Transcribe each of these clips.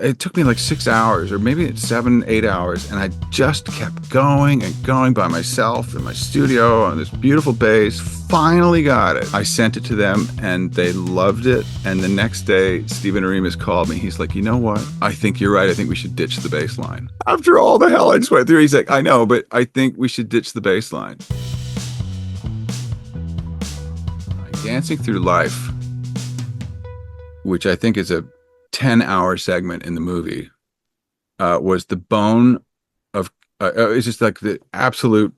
it took me like 6 hours or maybe it's 7, 8 hours. And I just kept going and going by myself in my studio on this beautiful bass. Finally got it. I sent it to them and they loved it. And the next day, Stephen Aremus called me. He's like, you know what? I think you're right. I think we should ditch the bass line. After all the hell I just went through, he's like, I know, but I think we should ditch the bass line. Dancing Through Life, which I think is a 10-hour segment in the movie, was the bone of it's just like the absolute,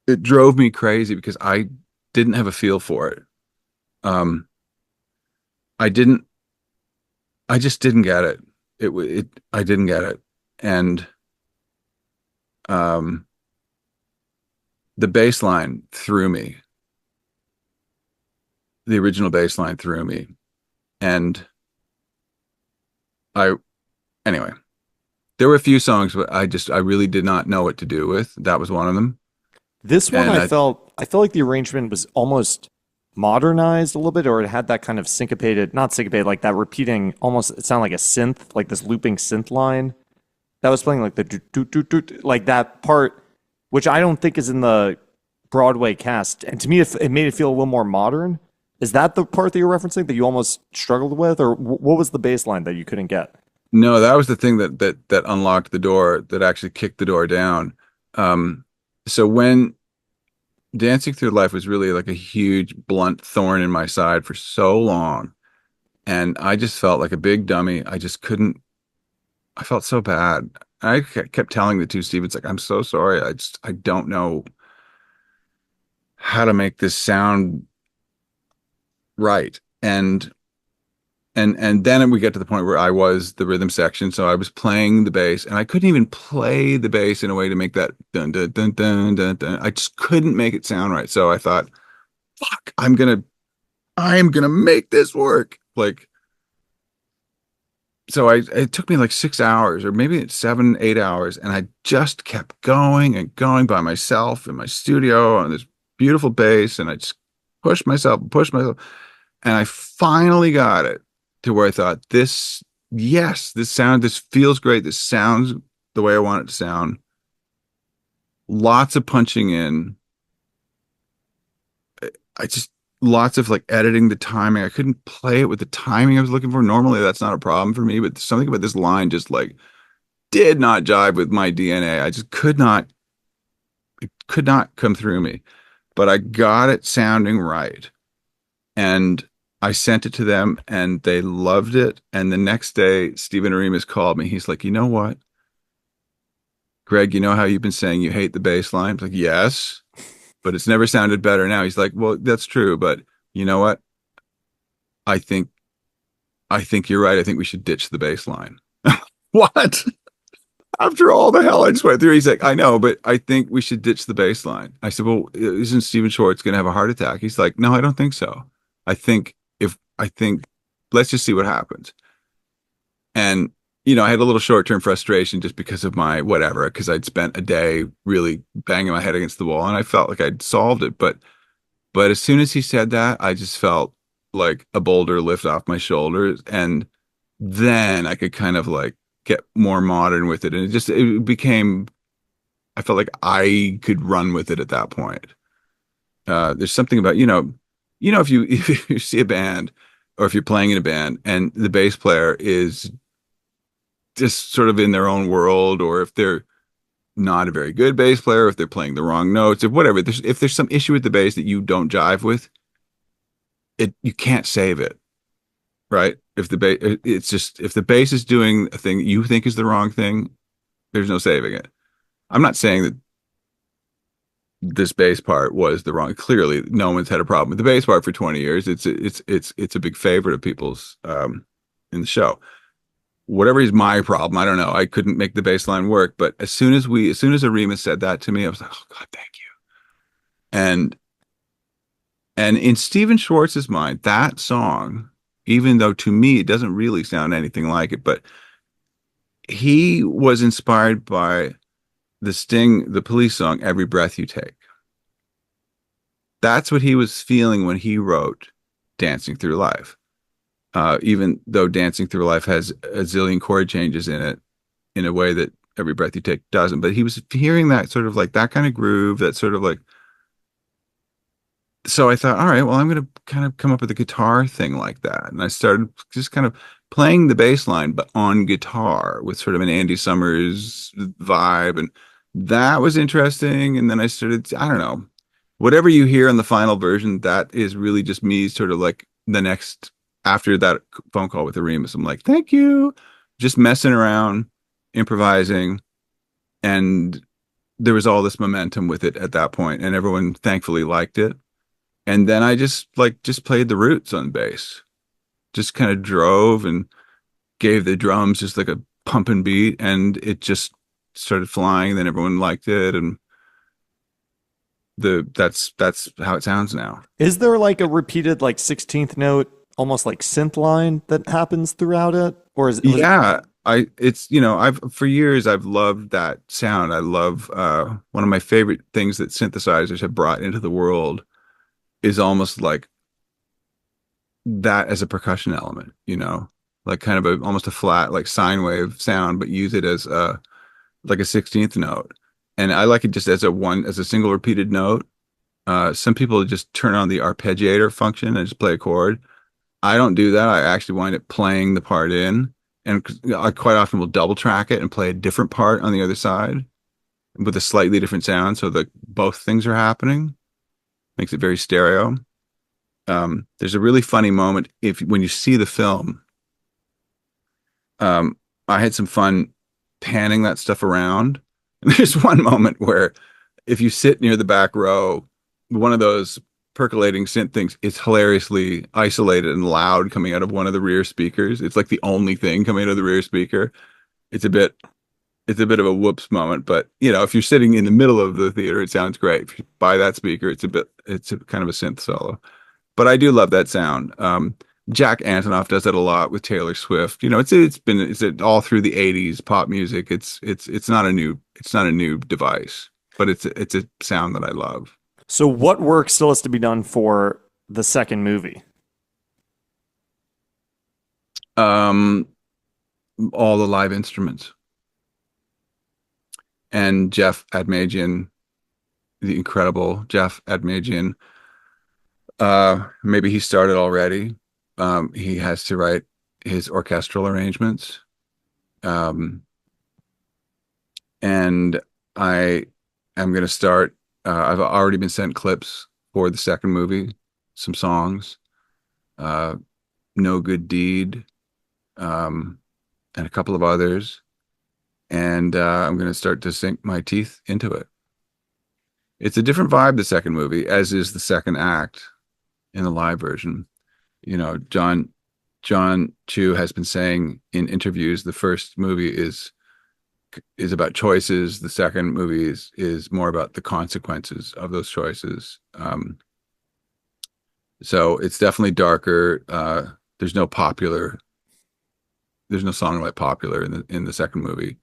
it drove me crazy because I didn't have a feel for it. I didn't, I just didn't get it. I didn't get it. And um the bass line threw me. The original bass line threw me. And I anyway, there were a few songs, but I really did not know what to do with. That was one of them. This one, And I felt like the arrangement was almost modernized a little bit, or it had that kind of syncopated, not syncopated, like that repeating, almost it sounded like a synth, like this looping synth line that was playing like the do do do do, like that part, which I don't think is in the Broadway cast. And to me, it made it feel a little more modern. Is that the part that you're referencing that you almost struggled with, or what was the bass line that you couldn't get? No, that was the thing that unlocked the door, that actually kicked the door down. So when Dancing Through Life was really like a huge blunt thorn in my side for so long, and I just felt like a big dummy. I just couldn't. I felt so bad. I kept telling the two Stevens, like, I'm so sorry. I don't know how to make this sound right. And then we get to the point where I was the rhythm section, so I was playing the bass, and I couldn't even play the bass in a way to make that dun dun dun dun dun dun. I just couldn't make it sound right. So I thought, "Fuck, I am gonna make this work." Like, so it took me like 6 hours or maybe it's 7, 8 hours, and I just kept going and going by myself in my studio on this beautiful bass, and I just pushed myself, and I finally got it to where I thought, yes, this feels great. This sounds the way I want it to sound. Lots of punching in. I just, lots of like editing the timing. I couldn't play it with the timing I was looking for. Normally that's not a problem for me, but something about this line just like did not jive with my DNA. I just it could not come through me, but I got it sounding right. And I sent it to them and they loved it. And the next day, Stephen Aremus called me. He's like, you know what, Greg, you know how you've been saying you hate the bass line? I'm like, yes, but it's never sounded better now. He's like, well, that's true, but you know what? I think I think you're right. I think we should ditch the bass line. What? After all the hell I just went through, he's like, I know, but I think we should ditch the bass line. I said, well, isn't Stephen Schwartz going to have a heart attack? He's like, no, I don't think so. I think let's just see what happens. And, I had a little short-term frustration just because of my whatever, because I'd spent a day really banging my head against the wall and I felt like I'd solved it. But as soon as he said that, I just felt like a boulder lift off my shoulders. And then I could kind of like get more modern with it. And it became, I felt like I could run with it at that point. There's something about, if you if you see a band or if you're playing in a band and the bass player is just sort of in their own world, or if they're not a very good bass player, if they're playing the wrong notes, if whatever, if there's some issue with the bass that you don't jive with, you can't save it, right? If the bass, it's just, if the bass is doing a thing that you think is the wrong thing, there's no saving it. I'm not saying that this bass part was the wrong. Clearly, no one's had a problem with the bass part for 20 years. It's a big favorite of people's in the show. Whatever is my problem, I don't know. I couldn't make the bass line work, but as soon as Arima said that to me, I was like, oh God, thank you. And in Stephen Schwartz's mind, that song, even though to me it doesn't really sound anything like it, but he was inspired by the Sting, the Police song, Every Breath You Take. That's what he was feeling when he wrote Dancing Through Life. even though Dancing Through Life has a zillion chord changes in it in a way that Every Breath You Take doesn't. But he was hearing that sort of like that kind of groove, that sort of like, so I thought, all right, well, I'm going to kind of come up with a guitar thing like that. And I started just kind of playing the bass line, but on guitar with sort of an Andy Summers vibe. And that was interesting. And then I started, I don't know, whatever you hear in the final version, that is really just me sort of like the next, after that phone call with Remus, I'm like, thank you. Just messing around, improvising. And there was all this momentum with it at that point, and everyone thankfully liked it. And then I just played the roots on bass. Just kind of drove and gave the drums just like a pumping beat, and it just started flying. Then everyone liked it, and that's how it sounds now. Is there like a repeated like 16th note, almost like synth line that happens throughout it, or is it was Yeah, I it's I've for years I've loved that sound. I love one of my favorite things that synthesizers have brought into the world is almost like that as a percussion element, like kind of almost a flat like sine wave sound, but use it as a like a 16th note. And I like it just as a single repeated note. Some people just turn on the arpeggiator function and just play a chord. I don't do that. I actually wind up playing the part in, and I quite often will double track it and play a different part on the other side with a slightly different sound, so that both things are happening. Makes it very stereo. There's a really funny moment if when you see the film. Um, I had some fun panning that stuff around. And there's one moment where if you sit near the back row, one of those percolating synth things is hilariously isolated and loud coming out of one of the rear speakers. It's like the only thing coming out of the rear speaker. It's a bit it's a bit of a whoops moment, but if you're sitting in the middle of the theater, it sounds great. If you buy that speaker, it's a kind of a synth solo. But I do love that sound. Jack Antonoff does that a lot with Taylor Swift. It's all through the '80s pop music. It's not a new device, but it's a sound that I love. so what work still has to be done for the second movie? Um, all the live instruments and Jeff Admajian, the incredible Jeff Admajian. Maybe he started already. He has to write his orchestral arrangements. Um, and I am going to start. I've already been sent clips for the second movie, some songs, uh, No Good Deed, um, and a couple of others. And I'm going to start to sink my teeth into it. It's a different vibe, the second movie, as is the second act in the live version. John Chu has been saying in interviews the first movie is about choices. The second movie is more about the consequences of those choices. So it's definitely darker. There's no popular. There's no song like Popular in the second movie.